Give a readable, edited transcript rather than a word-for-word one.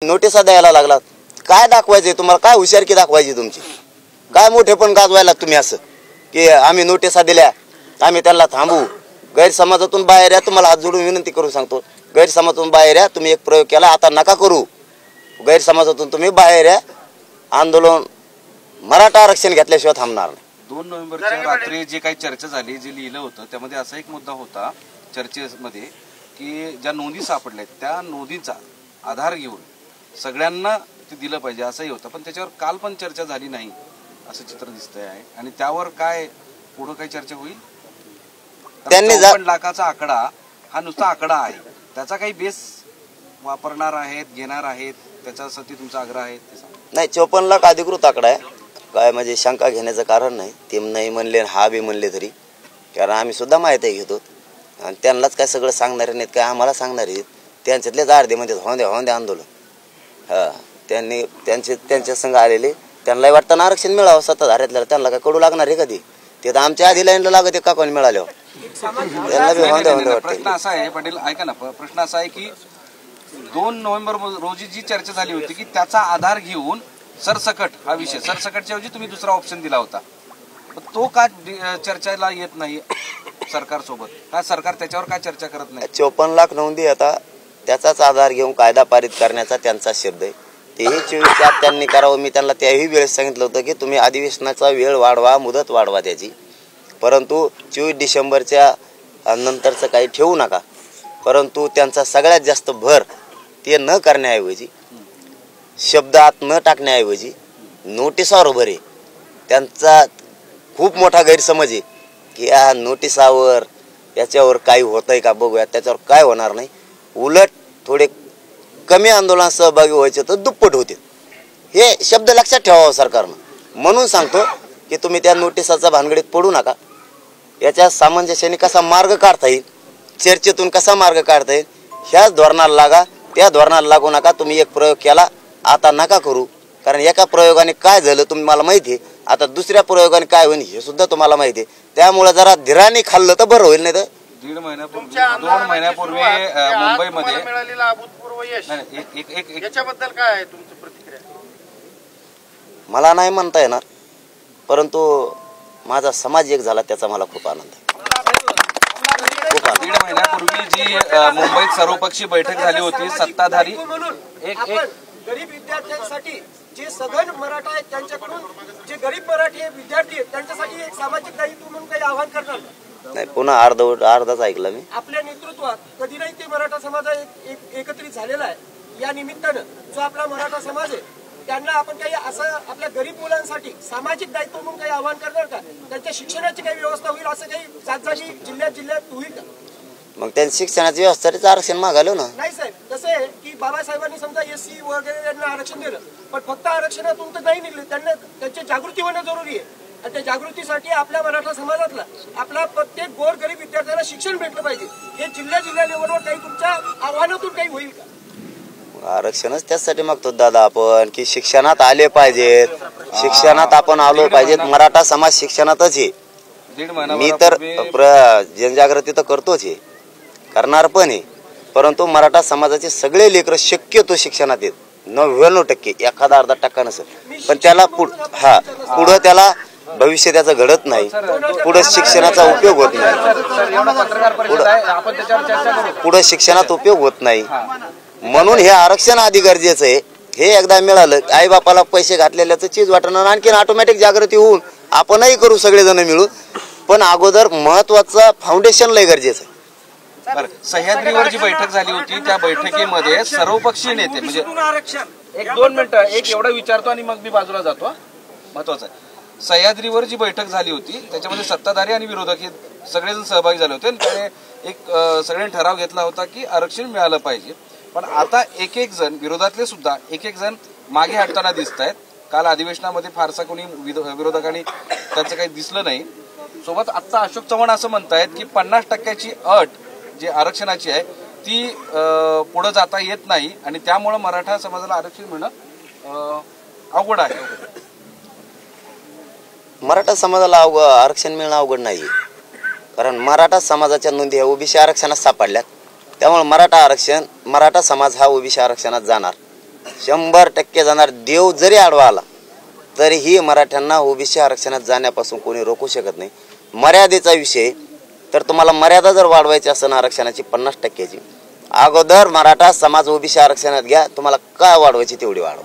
नोटिसा द्यायला लागलात, काय दाखवायचे तुम्हाला? काय हुशारकी दाखवायची तुमची? काय मोठे पण गाजवायला तुम्ही असं की आम्ही नोटिसा दिल्या, आम्ही त्यांना थांबवू? गैरसमाजातून बाहेर या, तुम्हाला हात जोडून विनंती करून सांगतो, गैरसमाजातून बाहेर या. तुम्ही एक प्रयोग केला, आता नका करू. गैरसमाजातून तुम्ही बाहेर या. आंदोलन मराठा आरक्षण घेतल्याशिवाय थांबणार नाही. 2 नोव्हेंबरच्या रात्री जे काही चर्चा झाली, जे लिहिलं होतं त्यामध्ये असा एक मुद्दा होता चर्चेमध्ये की ज्या नोंदी सापडल्यात त्या नोंदीचा आधार घेऊन सगळ्यांना ते दिलं पाहिजे असंही होतं. पण त्याच्यावर काल पण चर्चा झाली नाही असं चित्र दिसतंय आहे. आणि त्यावर काय पुढे काही चर्चा होईल? त्यांनी 54 लाखाचा आकडा हा नुसता आकडा आहे, त्याचा काही बेस वापरणार आहेत, घेणार आहेत, त्याच्यासाठी तुमचा आग्रह आहे? नाही, 54 लाख अधिकृत आकडा आहे. काय म्हणजे शंका घेण्याचं कारण नाही. ते नाही म्हणले, हा बी म्हणले तरी, कारण आम्ही सुद्धा माहिती घेतो आणि त्यांनाच काय सगळं सांगणारे नाहीत, काय आम्हाला सांगणार आहेत. त्यांच्यातलेच अर्धे म्हणजे होऊन आंदोलन. हा, त्यांनी त्यांच्या संघ आलेले, त्यांनाही वाटतं आरक्षण मिळावं सत्ताधाऱ्यातल्या. त्यांना काय कडू लागणार आहे कधी? ते तर आमच्या आधी लाईनला लागत का कोणी मिळाल्यावर त्यांना बी होऊन. प्रश्न असा आहे पाटील, ऐका ना, प्रश्न असा आहे की 2 नोव्हेंबर रोजी जी चर्चा झाली होती की त्याचा आधार घेऊन सरसकट हा विषय, सरसकटच्या ऐवजी तुम्ही दुसरा ऑप्शन दिला होता, तो का चर्चेला येत नाही सरकार सोबत? का सरकार त्याच्यावर काय चर्चा करत नाही? 54 लाख नोंदी आता त्याचाच आधार घेऊन कायदा पारित करण्याचा त्यांचा शब्द आहे. तेही 24 त्यांनी करावं. मी त्यांना त्याही वेळेस सांगितलं होतं की तुम्ही अधिवेशनाचा वेळ वाढवा, मुदत वाढवा त्याची, परंतु 24 डिसेंबरच्या नंतरचं काही ठेवू नका. परंतु त्यांचा सगळ्यात जास्त भर ते न करण्याऐवजी, शब्दात न टाकण्याऐवजी नोटिसावर भर आहे. त्यांचा खूप मोठा गैरसमज आहे की या नोटिसावर याच्यावर काही होतंय का बघूया, त्याच्यावर काय होणार नाही. उलट थोडे कमी आंदोलनात सहभागी व्हायचे तर दुप्पट होते. हे शब्द लक्षात ठेवावं सरकारनं. म्हणून सांगतो की तुम्ही त्या नोटिसाचा भानगडीत पडू नका. याच्या सामंजस्याने कसा मार्ग काढता येईल, चर्चेतून कसा मार्ग काढता येईल, ह्याच धोरणाला लागा. त्या धोरणाला लागू नका. तुम्ही एक प्रयोग केला, आता नका करू. कारण एका प्रयोगाने काय झालं तुम्हाला माहिती आहे, आता दुसऱ्या प्रयोगाने काय होईल हे सुद्धा तुम्हाला माहिती आहे. त्यामुळे जरा धीराने खाल्लं तर बरं होईल. नाही तर 2 महिन्यापूर्वी मुंबईमध्ये मिळालेला अभूतपूर्व यश, याच्याबद्दल काय आहे तुमची प्रतिक्रिया? मला नाही म्हणता येणार, परंतु माझा समाज एक झाला त्याचा मला खूप आनंद आहे. 1.5 महिन्यापूर्वी जी मुंबईत सर्वपक्षीय बैठक झाली होती, सत्ताधारी गरीब विद्यार्थ्यांसाठी जे सघन मराठा आहेत त्यांच्याकडून जे गरीब मराठी विद्यार्थी आहेत त्यांच्यासाठी एक सामाजिक दायित्व म्हणून काही आवाहन करणार नाही. पुन्हा अर्धाच ऐकलं मी. आपल्या नेतृत्वात कधी नाही ते मराठा समाज एकत्रित झालेला आहे. या निमित्तानं जो आपला मराठा समाज आहे त्यांना आपण काही असं आपल्या गरीब मुलांसाठी सामाजिक दायित्व म्हणून काही आवाहन करणार का? त्यांच्या शिक्षणाची काही व्यवस्था होईल असं काही जागजागी जिल्ह्यात होईल का? मग त्यांनी शिक्षणाची व्यवस्थेच आरक्षण मागालो ना. नाही साहेब, कसं आहे की बाबासाहेबांनी समजा SC वगैरे यांना आरक्षण दिलं, पण फक्त आरक्षणातून तर नाही निघले. त्यांना त्यांची जागृती होणं जरुरी आहे. आणि त्या जागृतीसाठी आपल्या मराठा समाजातला आपला प्रत्येक गोरगरीब विद्यार्थ्याला शिक्षण भेटलं पाहिजे. हे जिल्ह्या लेवलवर काही तुमच्या आव्हानातून काही होईल का? आरक्षणच त्यासाठी मागतो दादा आपण की शिक्षणात आले पाहिजेत, शिक्षणात आपण आलो पाहिजेत. मराठा समाज शिक्षणातच आहे. मी तर जनजागृती तर करतोच आहे, करणार पण आहे. परंतु मराठा समाजाचे सगळे लेकरं शक्यतो शिक्षणात आहेत. 99% 1-अर्धा नसेल, पण त्याला पुढं त्याला भविष्य त्याचं घडत नाही. पुढे शिक्षणाचा उपयोग होत नाही. पुढे शिक्षणात उपयोग होत नाही. म्हणून हे आरक्षण आधी गरजेचं आहे. हे एकदा मिळालं, आई बापाला पैसे घातलेल्याचं चीज वाटणार, आणखीन ऑटोमॅटिक जागृती होऊन आपणही करू सगळेजण मिळून. पण अगोदर महत्वाचं फाउंडेशन लय गरजेचं आहे. सह्याद्रीवर जी बैठक झाली होती त्या बैठकीमध्ये सर्वपक्षीय नेते म्हणजे 1-2 मिनिटं एवढं विचारतो आणि मग मी बाजूला जातो. महत्वाचं आहे, सह्याद्रीवर जी बैठक झाली होती त्याच्यामध्ये सत्ताधारी आणि विरोधक हे सगळेजण सहभागी झाले होते. त्याने एक सगळ्यांनी ठराव घेतला होता की आरक्षण मिळालं पाहिजे. पण आता एक जण विरोधातले सुद्धा एक जण मागे हटताना दिसत आहेत. काल अधिवेशनामध्ये फारसा कोणी विरोधकांनी त्यांचं काही दिसलं नाही. सोबत आता अशोक चव्हाण असं म्हणतायत की 50% अट जी आरक्षणाची आहे ती पुढे जाता येत नाही आणि त्यामुळे मराठा समाजाला आरक्षण मिळणं अवघड आहे. मराठा समाजाला आरक्षण मिळणं अवघड नाही, कारण मराठा समाजाच्या नोंदी ओबीसी आरक्षणात सापडल्यात. त्यामुळे मराठा समाज हा ओबीसी आरक्षणात जाणार. 100% जाणार. देव जरी आडवा आला तरीही मराठ्यांना ओबीसी आरक्षणात जाण्यापासून कोणी रोखू शकत नाही. मर्यादेचा विषय तर तुम्हाला मर्यादा जर वाढवायची असेल आरक्षणाची 50%ची, अगोदर मराठा समाज ओबीसी आरक्षणात घ्या. तुम्हाला काय वाढवायची तेवढी वाढवा.